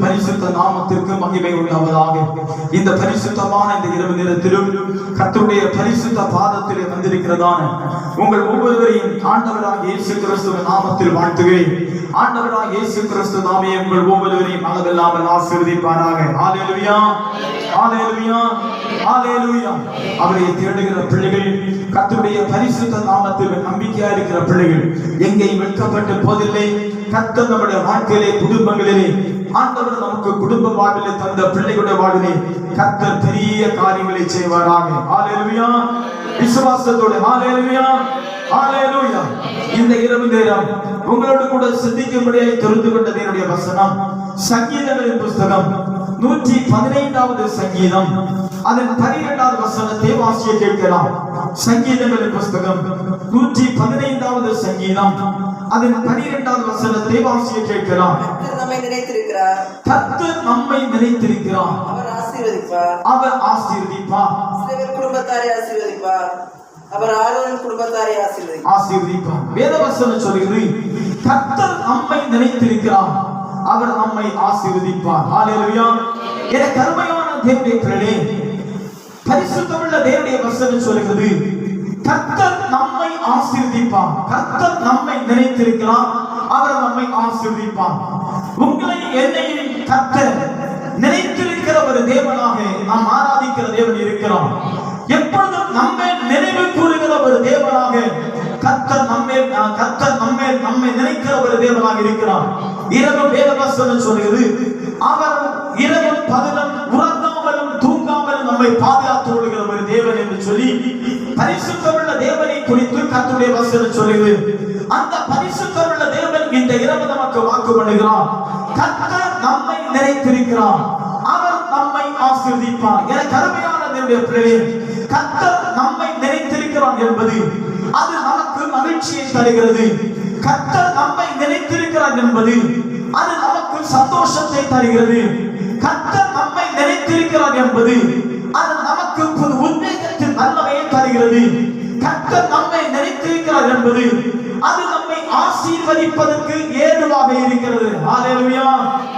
பரிசுத்த நாமத்திற்கு மகிமை உண்டாவதாக. இந்த பரிசுத்தமான இந்த இரவு நேரத்திலும் கர்த்தருடைய பரிசுத்த பாதத்திலே வந்திருக்கிறதான உங்கள் ஒவ்வொருவரையும் ஆண்டவராகிய இயேசு கிறிஸ்துவின் நாமத்தில் வாழ்த்துகிறேன். ஆண்டவராகிய இயேசு கிறிஸ்து நாமே உங்கள் ஒவ்வொருவரையும் அளவில்லாமல் ஆசீர்வதிப்பாராக. ஹல்லேலூயா, ஹல்லேலூயா, ஹல்லேலூயா. அவரை தேடுகிற பிள்ளைகள், கர்த்தருடைய பரிசுத்த நாமத்தில் நம்பிக்கையா இருக்கிற பிள்ளைகள் எங்கேயும் வெட்கப்பட்டு போதில்லை. கர்த்தர் நம்முடைய வாழ்க்கையிலே, குடும்பங்களிலே, ஆண்டவர் நமக்கு குடும்ப வாழ்விலே தந்த பிள்ளைகளுடைய வாழ்விலே கர்த்தர் பெரிய காரியங்களை செய்வாராக. ஹல்லேலூயா. விசுவாசத்தோடு ஹல்லேலூயா, ஹல்லேலூயா. இந்த இரவு நேரம் உங்களோடு கூட சிந்திக்கும்படியாக தெரிந்து கொண்ட தேவனுடைய வசனம் சங்கீதங்களின் புஸ்தகம் 115வது சங்கீதம் அதன் 12வது வசனத்தை வாசிக்க கேட்கலாம். சங்கீதங்களின் புஸ்தகம் 115வது சங்கீதம் அதன் 12வது வசனத்தை வாசிக்க கேட்கலாம். கர்த்தர் நம்மை நினைத்திருக்கிறார், கர்த்தர் நம்மை நினைத்திருக்கிறார், அவர் ஆசீர்வதிப்பார், அவர் ஆசீர்வதிப்பார், இஸ்ரவேல் குடும்பத்தாரை ஆசீர்வதிப்பார், அவர் ஆரோன் குடும்பத்தாரை ஆசீர்வதிப்பார். வேதவசனம் சொல்கிறது கர்த்தர் நம்மை நினைத்திருக்கிறார், அவர் நம்மை ஆசீர்வதிப்பார். ஹல்லேலூயா. எனக்கு அருமையான தேவனுடைய பிள்ளைகளே, பரிசுத்தமுள்ள தேவனுடைய வசனம் சொல்கிறது கர்த்தர் நம்மை ஆசீர்வதிப்பார், கர்த்தர் நம்மை நினைத்திருக்கிறார், அவர் நம்மை ஆசீர்வதிப்பார். உங்களை என்னையும் கர்த்தர் நினைத்திருக்கிற ஒரு தேவனாக நாம் ஆராதிக்கிற தேவன் இருக்கிறார். எப்பொழுதும் நம்மை நினைவு கூறுகிற ஒரு தேவனாக கர்த்தர் நம்மை நினைக்கிற ஒரு தேவனாக இருக்கிறார். இரவு வேதவசனம் சொல்கிறது அவர் இரவும் பகலும் உறங்காமலும் தூங்காமலும் நம்மை பாதுகாத்து கொள்கிற ஒரு தேவன் என்று சொல்லி பரிசுத்தமுள்ள தேவனை குறித்து கர்த்தருடைய வசனம் சொல்கிறது. அந்த பரிசுத்தமுள்ள தேவன் இந்த இரவு நமக்கு வாக்கு பண்ணுகிறார். கர்த்தர் நம்மை நினைத்திருக்கிறார், அவர் நம்மை ஆசீர்வதிப்பார். எனக்கு அருமையான தேவனுடைய பிள்ளைகளே, கர்த்தர் நம்மை நினைத்திருக்கிறார் என்பது அது நமக்கு மகிழ்ச்சியை தருகிறது. கர்த்தர் நம்மை நினைத்திருக்கிறார் என்பது அது நமக்கு சந்தோஷத்தை தருகிறது. கர்த்தர் நம்மை நினைத்திருக்கிறார் என்பது அது நமக்கு புது உத்வேகத்தின் நல்லவையை தருகிறது. கர்த்தர் நம்மை நினைத்திருக்கிறார் என்பது அது நம்மை ஆசீர்வதிப்பதற்கு ஏதுவாக இருக்கிறது. ஹல்லேலூயா.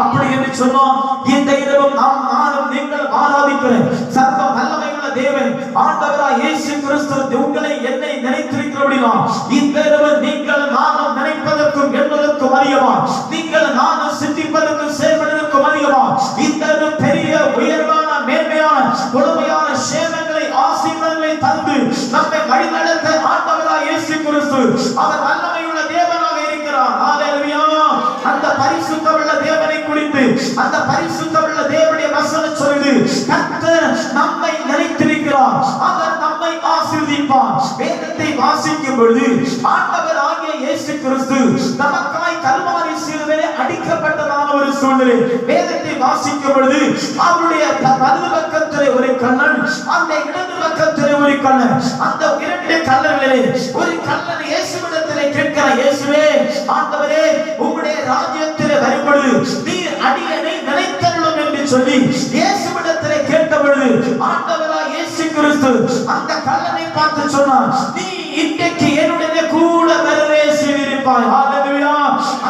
அப்படி என்று சொன்னோம், இந்த இரவும் நானும் நீங்கள் ஆராதிக்கிற சர்வ வல்லமையுள்ள தேவன் ஆண்டவராய் இயேசு கிறிஸ்து உங்களை என்னை நினைத்திருக்கிறபடியா இந்த இரவு நீங்கள் நானும் நினைப்பதற்கும் என்பதற்கும் அதிகமா, நீங்கள் நானும் சிந்திப்பதற்கும் செயல்படுவதற்கும் அதிகமா இந்த பெரிய உயர்வான மேன்மையான கொடுமையான சேமங்களை ஆசீர்வாதங்களை தந்து நம்மை வழிநடத்த ஆண்டவராய் இயேசு கிறிஸ்து அவர் வல்லமையுள்ள தேவனாக இருக்கிறார். ஹல்லேலூயா. அந்த பரிசுத்தமுள்ள தேவனை குறித்து அந்த பரிசுத்தமுள்ள தேவனுடைய வசனம் சொல்லுது கர்த்தர் நம்மை நினைத்திருக்கிறார், அவர் நம்மை ஆசீர்வதிப்பார். வேதத்தை வாசிக்கும் பொழுது ஆண்டவர் ஆகிய இயேசு கிறிஸ்து நமக்காய் கல்வாரி சிலுவையிலே அடிக்கப்பட்டதான ஒரு சூழ்நிலை வேதத்தை வாசிக்கும் பொழுது அவருடைய வலது பக்கத்திலே ஒரு கல்லன், அந்த இடது பக்கத்திலே ஒரு கல்லன், அந்த இரண்டு கல்லன்களிலே ஒரு கல்லன் இயேசுவிடத்திலே கேட்கிறார், இயேசுவே ஆண்டவரே உம்முடைய ராஜ்யத்திலே வரும்பொழுது நீர் அடியனை நினைத்தருளும் என்று சொல்லி இயேசுவிடத்திலே கேட்டபொழுது ஆண்டவராய் இயேசு கிறிஸ்து அந்த கல்லனை பார்த்து சொன்னார், நீ இன்றைக்கு என்னுடைய கூட வரவேசிருப்பாய். ஹல்லேலூயா.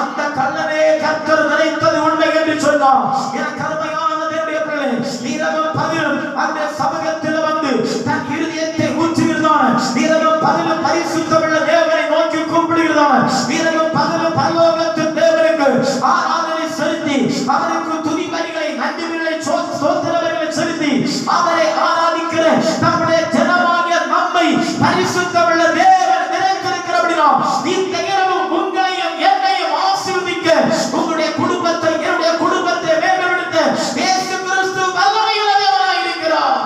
அந்த கல்லனை கர்த்தர் நினைத்தது உண்மை என்று சொன்னார். எனக்கு அருமையான தேவனுடைய பிள்ளைகளே, இரவு பகலும் அந்த சமூகத்தில் வந்து தன் இருதயத்தை ஊற்றுகிறான். இரவு பகலும் பரிசுத்தமுள்ள தேவனை நோக்கி கூப்பிடுகிறான். இரவு பகலும் பரலோகத்தின் தேவனுக்கு ஆராதனை செலுத்தி அவருக்கு துதி பலிகளை நன்றி பலிகளை ஸ்தோத்திர பலிகளை செலுத்தி அவரை ஆராதிக்கிற நம்முடைய ஜனமாகிய நம்மை பரிசுத்தமுள்ள தேவன் நினைத்திருக்கிறபடியா இந்த இரவு உங்களையும் என்னையும் ஆசீர்வதிக்க உங்களுடைய குடும்பத்தை என்னுடைய குடும்பத்தை மேம்படுத்த இயேசு கிறிஸ்து வல்லமையுள்ள தேவனாய் இருக்கிறார்.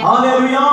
ஹல்லேலூயா.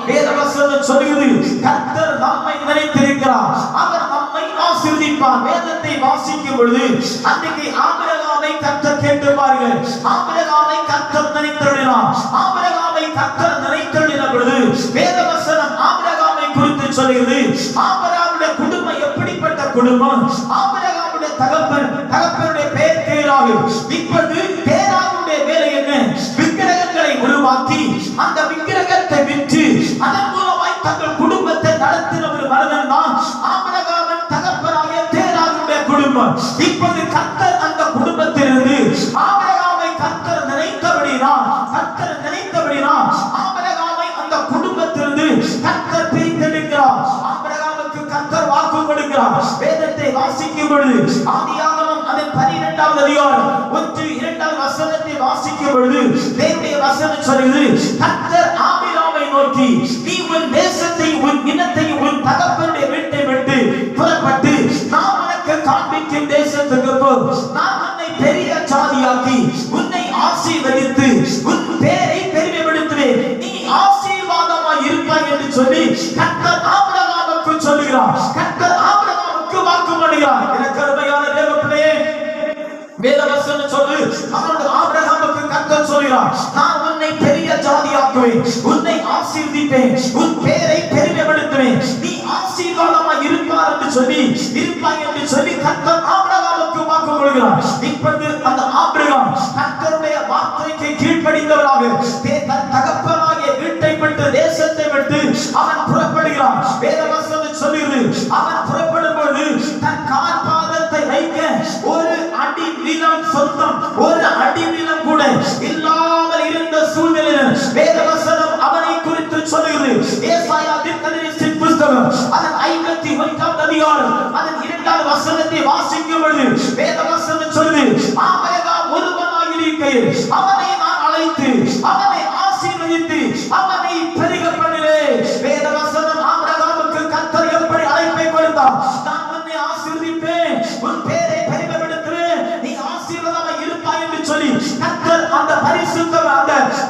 வேதவசனம் சொல்கிறது கர்த்தர் நம்மை நினைத்திருக்கிறார், அவர் நம்மை ஆசீர்வதிப்பார். வேதத்தை வாசிக்கும் பொழுது அன்றைக்கு ஆபிரகாமை கர்த்தர் கேட்டு பாருங்கள், ஆபிரகாமை கர்த்தர் நினைத்தருளினார். ஆபிரகாமை கர்த்தர் நினைத்தருளின பொழுது வேதவசனம் ஆபிரகாமை குறித்து சொல்கிறது. ஆபிரகாமுடைய குடும்பம் எப்படிப்பட்ட குடும்பம்? ஆபிரகாமுடைய தகப்பனுடைய பெயர் தேராகு. இப்பொழுது தேராகுடைய வேலை என்ன? விக்கிரகங்களை உருவாக்கி அந்த விக்கிரகத்தை விற்று அதன் மூலமாய் தங்கள் குடும்பத்தை நடத்தின ஒரு மனிதன் தான் ஆபிரகாமின் தகப்பனாகிய தேராகுடைய குடும்பம். இப்போது கர்த்தர் அந்த குடும்பத்திலிருந்து பொழுது ஆதியாகமம் அதன் 12வது அதிகாரம் 1-2 வசனத்தை வாசிக்கும் பொழுது தேவனுடைய வசனம் சொல்கிறது, கர்த்தர் ஆபிரகாமை நோக்கி, நீ உன் தேசத்தை, உன் இனத்தை, உன் தகப்பனுடைய வீட்டை விட்டு புறப்பட்டு நான் உனக்கு காண்பிக்கும் தேசத்துக்கு போ. நான் உன்னை பெரிய ஜாதியாக்கி உன்னை ஆசீர்வதித்து உன் பேரை பெருமைப்படுத்துவேன், நீ ஆசீர்வாதமாய் இருப்பாய் என்று சொல்லி கர்த்தர் ஆபிரகாமுக்கு சொல்லுகிறார். கர்த்தர் ஆபிரகாமுக்கு வாக்கு பண்ணுகிறார். எனக்கு அருமையான தேவ பிள்ளையே, வேதவசனம் சொல்லு, அவனுடைய ஆபிரகாமுக்கு கர்த்தர் சொல்கிறார், நான் உன்னை பெரிய ஜாதியாக்குவேன், உன்னை ஆசீர்வதிப்பேன், உன் பேரை பெருமைப்படுத்துவேன், நீ ஆசீர்வாதமாய் இருப்பாய் என்று சொல்லி கர்த்தர் ஆபிரகாமுக்கு வாக்கு கொடுக்கிறார். இப்பொழுது அந்த ஆபிரகாம் கர்த்தருடைய வார்த்தைக்கு கீழ்ப்படிந்தவராக தன் தகப்பனாகிய வீட்டை விட்டு தேசத்தை விட்டு அவன் புறப்படுகிறான். வேதவசனம் சொல்லுகிறது, அவன் புறப்படும் பொழுது தன் கால் பாதத்தை வைக்க ஒரு அடி நிலம் சொந்தம், ஒரு அடி நிலம் கூட இல்லாமல் இருந்த சூழ்நிலையில் வேதவசனம் அவனை குறித்து சொல்லுகிறது. ஏசாயா தீர்க்கதரிசியின் புத்தகம் அதன் 51வது அதிகாரம் அதன் 2வது வசனத்தை வாசிக்கும் பொழுது வேதவசனம் சொல்லுது, ஆபிரகாம் ஒருவனாய் இருக்கையில் அவனை நான் அழைத்து அவனை ஆசீர்வதித்து அவனை பெருக பண்ணினேன். வேதவசனம் ஆபிரகாமுக்கு கர்த்தர் எப்படி அழைப்பை கொடுத்தார், நான் உன்னை ஆசீர்வதிப்பேன், உன் பேரை பெருமைப்படுத்துவேன், நீ ஆசீர்வாதமாய் இருப்பாய் என்று சொல்லி கர்த்தர் அந்த பரிசுத்தம்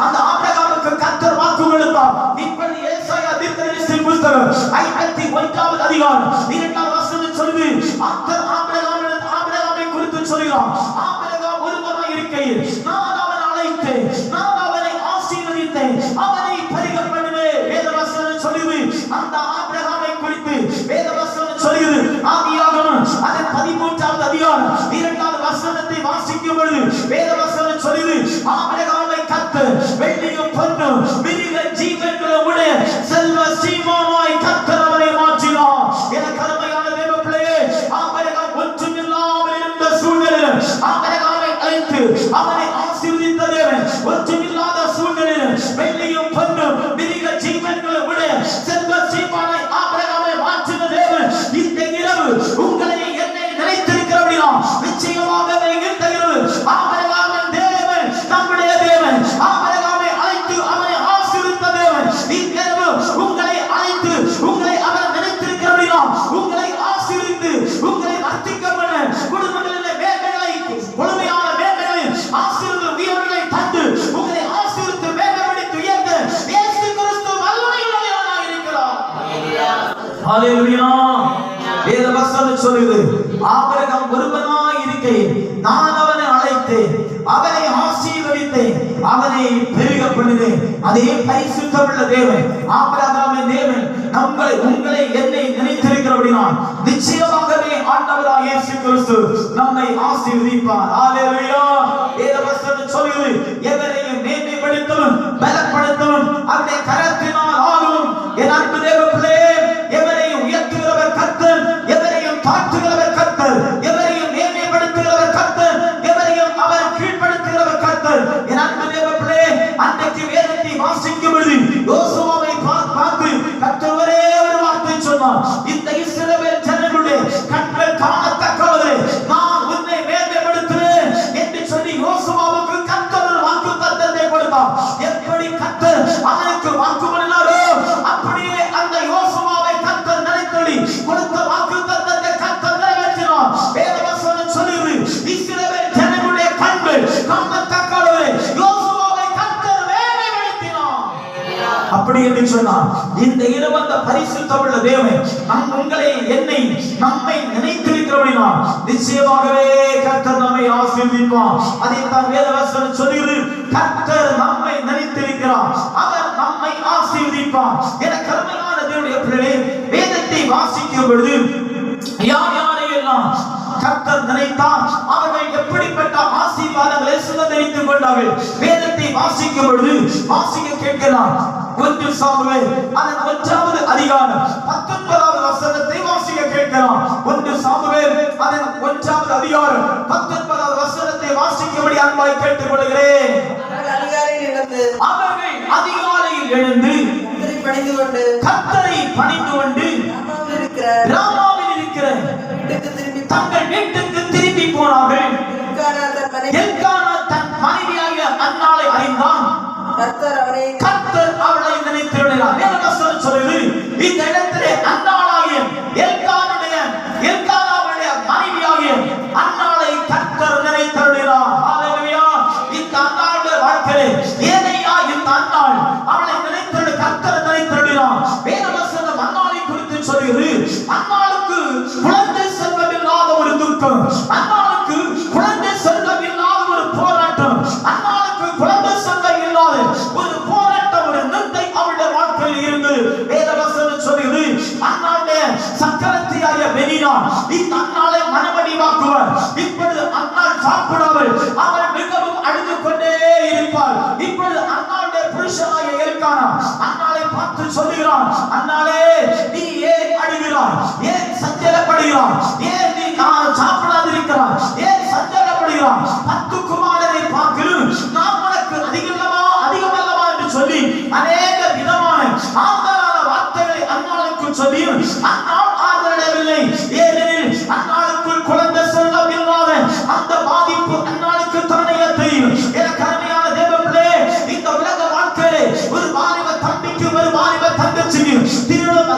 அந்த ஆபிரகாமுக்கு கர்த்தர் வாக்கு கொடுத்தார். இப்படி ஏசாயா தீர்க்கதரிசியின் புத்தகம் 51வது அதிகாரம் 2வது வசனம் சொல்லுது, கர்த்தர் ஆபிரகாமை குறித்து சொல்கிறார், ஆபிரகாம் ஒருவனாய் இருக்கையில் நான் அவனை அழைத்தேன், நான் அவனை ஆசீர்வதித்தேன், அவனை பெருக பண்ணினேன். வேதவசனம் சொல்லுது, அந்த ஆபிரகாமை குறித்து வேதவசனம் சொல்லுது. ஆதியாகமம் அதன் 13வது அதிகாரம் 2வது வசனத்தை வாசிக்கும் பொழுது வேதவசனம் சொல்லுது, ஆபிரகாமை கர்த்தர் வெள்ளியும் பொன்னும் மிருக ஜீவன்களும் உடைய செல்வ சீமானாய் கர்த்தர் அவனை மாற்றினார். எனக்கு அருமையான தேவ பிள்ளையே, ஆபிரகாம் ஒன்றுமில்லாமல் இருந்த சூழ்நிலையில் ஆபிரகாமை அழைத்து அவனை ஆசீர்வதித்த தேவன், ஒன்றுமில்லாத சூழ்நிலையில் வெள்ளியும் பொன்னும் மிருக ஜீவன்களும் உடைய செல்வ சீமானாய் ஆபிரகாமை மாற்றின தேவன் இந்த இரவு உங்களை என்னை நினைத்திருக்கிறபடியா நிச்சயமாகவே இந்த இரவு ஆபிரகாமின் தேவன் நம்முடைய தேவன், ஆபிரகாமை அழைத்து அவனை ஆசீர்வதித்த தேவன் இந்த இரவு உங்களை அழைத்து உங்களை அவர் நினைத்திருக்கிறபடியா உங்களை ஆசீர்வதித்து உங்களை வர்த்திக்க பண்ண குடும்பங்களிலே மேன்மைகளை, முழுமையான மேன்மைகளை, ஆசீர்வாத உயர்வுகளை தந்து உங்களை ஆசீர்வதித்து மேன்மைப்படுத்தி உயர்த்த இயேசு கிறிஸ்து வல்லமையுள்ளவராய் இருக்கிறார். ஹல்லேலூயா. வேதவசனம் சொல்லுது, ஆபிரகாம் ஒருவனாய் இருக்கையில் நான் அவனை அழைத்தேன், அவனை ஆசீர்வதித்தேன், அவனை பெருக பண்ணினேன். அதே பரிசுத்தமுள்ள தேவன், ஆபிரகாமின் தேவன் உங்களை என்னை நினைத்திருக்கிறபடினால் நிச்சயமாகவே ஆண்டவராகிய இயேசு கிறிஸ்து நம்மை ஆசீர்வதிப்பார். ஹல்லேலூயா. வேதவசனம் சொல்லுது, எவரையும் மேன்மைப்படுத்தவும் பலப்படுத்தவும் அவருடைய கரத்தினால் ஆகும். என் அன்பு தேவ பிள்ளையே, எவரையும் உயர்த்துகிறவர் கர்த்தர், எவரையும் தாழ்த்துகிறவர் கர்த்தர், எவரையும் மேன்மைப்படுத்துகிறவர் கர்த்தர், எவரையும் அவர் கீழ்ப்படுத்துகிறவர் கர்த்தர். என் அன்பு தேவ பிள்ளையே, அன்றைக்கு வேதத்தை வாசிக்கும் பொழுது யோசுவாவை பார்த்து கர்த்தர் ஒரே ஒரு வார்த்தை சொன்னார், இந்த இஸ்ரவேல் ஜனங்களுடைய கண்கள் காணத்தக்கவரே நான் உன்னை மேன்மைப்படுத்துவேன் என்று சொல்லி யோசுவாவுக்கு கர்த்தர் ஒரு வாக்குத்தத்தத்தை கொடுத்தார். எப்படி கர்த்தர் அவனுக்கு வாக்கு பண்ணினாரோ அப்படியே அந்த யோசுவாவை கர்த்தர் நினைத்தபடி கொடுத்த வாக்குத்தத்தத்தை கர்த்தர் நிறைவேற்றினார். வேதவசனம் சொல்லுது, இஸ்ரவேல் ஜனங்களுடைய கண்கள் காணத்தக்கவரே யோசுவாவை கர்த்தர் மேன்மைப்படுத்தினார். அப்படி என்று சொன்னார். இந்த இரவந்த பரிசுத்தமுள்ள தேவன் உங்களை என்னை நம்மை நினைத்திருக்கிறபடினால் நிச்சயமாகவே கர்த்தர் நம்மை ஆசீர்வதிப்பார். அதைத்தான் வேதவசனம் சொல்லுகிறது, கர்த்தர் நம்மை நினைத்திருக்கிறார், அவர் நம்மை ஆசீர்வதிப்பார். என கருமையான தேவனுடைய பிள்ளைகளே, வேதத்தை வாசிக்கும் பொழுது யார் யாரையெல்லாம் கர்த்தர் நினைத்தார், அவர்கள் எப்படிப்பட்ட ஆசீர்வாதங்களை சுதந்தரித்துக் கொண்டார்கள். வேதத்தை வாசிக்கும் பொழுது வாசிக்க கேட்கலாம். 1 சாமுவேல் அதன் 1வது அதிகாரம் 19வது வசனத்தை வாசிக்க கேட்கலாம். 1 சாமுவேல் அதன் 1வது அதிகாரம் 19வது வசனத்தை வாசிக்கும்படி அன்பாய் கேட்டுக்கொள்கிறேன். அவர்கள் அதிகாலையில் எழுந்து கர்த்தரை பணிந்து கொண்டு ராமாவில் இருக்கிற தங்கள் வீட்டுக்கு திரும்பி போனார்கள். எல்கானா தன் மனைவி எல்கானா தன் மனைவியாகிய அன்னாளை அறிந்தான். கர்த்தர் அவளை நினைத்திருக்கிறார். வேதவசனம் சொல்லுது, இந்த இடத்திலே அன்னாளாகிய எல்கானாவுடைய மனைவியாகிய அன்னாளை கர்த்தர் நினைத்திருக்கிறார். ஹalleluya. இந்த அன்னாளுடைய வாழ்க்கையிலே ஏனையா இந்த அன்னாள் அவளை நினைத்திரு கர்த்தர் நினைத்திருக்கிறார். வேதவசனம் அன்னாளை குறித்து சொல்லுது, அன்னாளுக்கு குழந்தை செல்வம் இல்லாத ஒரு துக்கம், அன்னாளுக்கு குழந்தை செல்வம் இல்லாத ஒரு போராட்டம், அன்னாளுக்கு குழந்தை செல்வம் இல்லாத ஒரு போராட்டம், ஒரு நிந்தை அவளுடைய வாழ்க்கையில் இருந்து வேதவசனம் சொல்லுது. அன்னாளுடைய சக்கரத்தியாகிய பெனினா இந்த அன்னாளை மனமடிவாக்குவார். இப்பொழுது அன்னாள் சாப்பிடாமல் அவள் மிகவும் அழுது கொண்டே இருப்பாள். இப்பொழுது அன்னாளுடைய புருஷனாகிய எல்கானா அன்னாளை பார்த்து சொல்லுகிறான், அன்னாளே நீ ஏன் அழுகிறாய், ஏன் சஞ்சலப்படுகிறாய், ஏன் நீ சாப்பிடாதிருக்கிறாய், ஏன் சஞ்சலப்படுகிறாய், 10 குமாரரை பார்க்கிறேன், நான் உனக்கு அதிகமல்லவா என்று சொல்லி அநேக விதமான ஆதரவான வார்த்தைகளை அன்னாளுக்கு சொல்லி அன்னாள் ஆதரவில்லை. ஏனெனில் அன்னாளுக்குள் குழந்தை செல்வம் இல்லாத அந்த பாதிப்பு அன்னாளுக்கு தானே தெரியும். எனக்கு அருமையான தேவர்களே, இந்த உலக வாழ்க்கையிலே ஒரு வாலிப தம்பிக்கு ஒரு வாலிப தங்கச்சிக்கு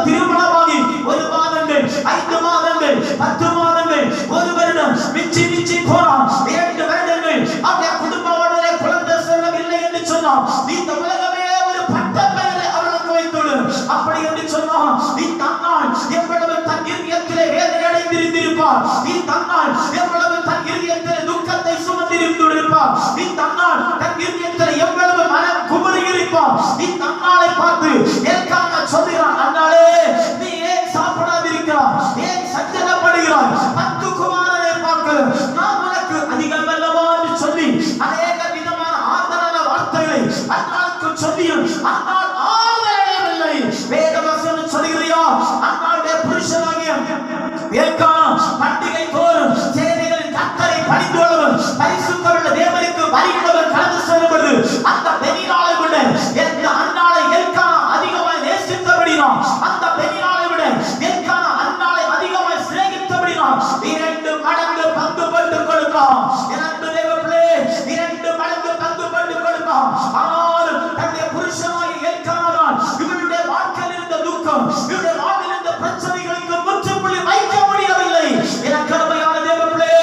திருமணமாகி 1 மாதங்கள் 5 மாதங்கள் 10 மாதங்கள் 1 வருடம் மிச்சி போனான். 2 வருடங்கள் அவருடைய குடும்ப வாழ்விலே குழந்தை செல்வம் இல்லை என்று சொன்னான். இந்த உலகமே ஒரு பட்ட பெயரை அவர்களுக்கு வைத்துள்ளது. அப்படி என்று சொன்னான், இந்த அன்னாள் எவ்வளவு தன் இதயத்திலே வேதனை அடைந்திருந்திருப்பார், இந்த அன்னாள் எவ்வளவு தன் இதயத்திலே துக்கத்தை சுமந்திருந்திருப்பார், இந்த அன்னாள் தன் இதயத்திலே எவ்வளவு மனம் குமுறி இருப்பார். இந்த அன்னாளை பார்த்து எல்கானா சொல்கிறான், அன்னாளே நீ ஏன் சாப்பிடாதிருக்கிறாய், ஏன் சஞ்சலப்படுகிறாய், 10 குமாரரை பார்க்கிறேன், நான் உனக்கு அதிகமல்லவா என்று சொல்லி அநேக விதமான ஆதரவான வார்த்தைகளை அன்னாளுக்கு சொல்லியும் அன்னாள் ஆதரவில்லை. வேதவசனம் சொல்லுகிறியா, அன்னாளுடைய புருஷனாகிய எல்கானா பண்டிகை தோறும் சேனைகளின் கர்த்தரை பணிந்து கொள்ளும் பரிசுத்தமுள்ள தேவனுக்கு வரியிடுவர் கடந்து செல்வது அந்த பெனினாளை விட இந்த அன்னாளை எல்கானா அதிகமாய் நேசித்தபடினான், அந்த பெனினாளை விட எல்கானா அன்னாளை அதிகமாய் சிநேகித்தபடினான் 2 மடங்கு பங்கு போட்டு கொடுத்தான். இரண்டு தேவர்களே 2 மடங்கு பங்கு போட்டு கொடுத்தான். ஆனால் தன்னுடைய புருஷனாகிய எல்கானா இவருடைய வாழ்க்கையில் இருந்த துக்கம், இவருடைய வாழ்வில் இருந்த பிரச்சனைகளுக்கு முற்றுப்புள்ளி வைக்க முடியவில்லை. எனக்கு அருமையான தேவர்களே,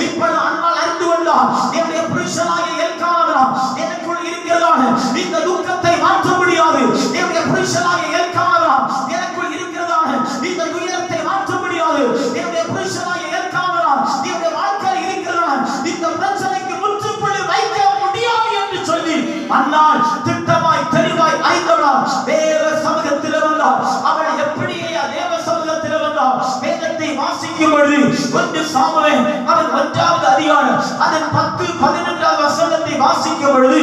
இப்பொழுது அன்னாள் அறிந்து கொண்டார், என்னுடைய புருஷனாகிய எல்கானா எனக்குள் இருக்கிறதான இந்த துக்கத்தை மாற்ற முடியாது, என்னுடைய புருஷனாகிய எல்கானா எனக்குள் இருக்கிறதான இந்த துயரத்தை மாற்ற முடியாது, என்னுடைய புருஷனாகிய எல்கானா என்னுடைய வாழ்க்கையில் இருக்கிறதான இந்த பிரச்சனைக்கு முற்றுப்புள்ளி வைக்க முடியாது என்று சொல்லி அன்னாள் திட்டமாய் தெளிவாய் அறிந்தவளார் தேவ சமூகத்தில் வந்தார். அவள் எப்படியே தேவ சமூகத்தில் வந்தார். வேதத்தை வாசிக்கும் பொழுது 1 சாமுவேல் அவன் 1வது அதிகாரம் அதன் 10-11வது வசனத்தை வாசிக்கும் பொழுது